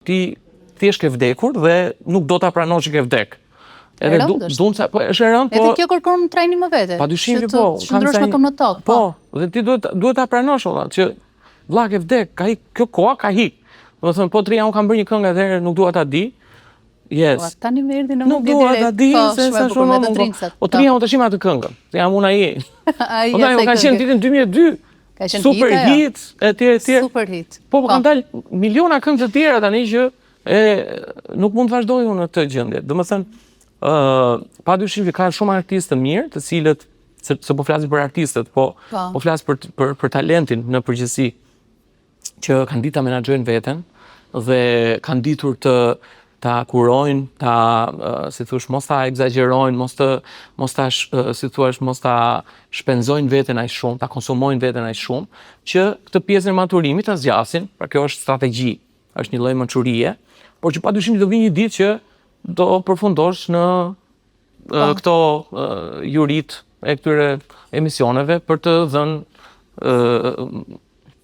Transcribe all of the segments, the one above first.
Ti thjesht ke vdekur dhe nuk do ta pranosh që ke vdek. Edhe po është e rëndë, po. Edhe kjo kërkon trajnim më vete. Padyshim që po. Qëndrosh më këmbë në tokë. Po, dhe ti duhet ta pranosh valla që vlla ke vdek, ka ik, kjo koha ka ik. Do të thënë po Tria unë kam bërë një këngë atëherë nuk dua ta di. Yes. Tani më erdhi në nuk dua ta di se sa shumë. Po Tria unë tashim atë këngë. Se jam unë ai. Ai ka qenë ditën 2002. Ka qenë super hit, etj. Super hit. Po kanë dalë miliona këngë të tjera tani që nuk mund të vazhdoj unë në këtë gjendje. Domethënë padyshim që ka shumë artistë të mirë, të cilët se po flasim për artistët, po flas për talentin në përgjithësi që kanë ditë ta menaxhojnë veten dhe kanë ditur ta kurojnë, si thush, mos ta egzagjerojnë, mos ta shpenzojnë veten aq shumë, ta konsumojnë veten aq shumë, që këtë pjesën e maturimit ta zgjasin, pra kjo është strategji, është një lloj mençurie, por që padyshim do vi një ditë që do përfundosh në këto jurit e këtyre emisioneve për të dhënë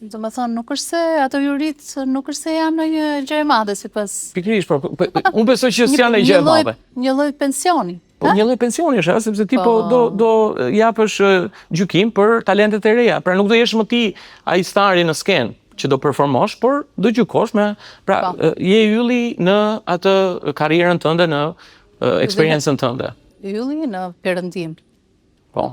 do më thonë, nuk është se ato jurit, nuk është se janë në një gjë e madhe, sipas. Pikërisht, unë besoj që s'janë një gjë e madhe. Një lloj pensioni. Po një lloj pensioni është, sepse ti do japësh gjykim për talentet e reja. Pra nuk do jesh më ti ai stari në skenë që do performosh, por do gjykosh me, pra je ylli në atë karrierën tënde, në eksperiencën tënde. Ylli në perëndim. Po.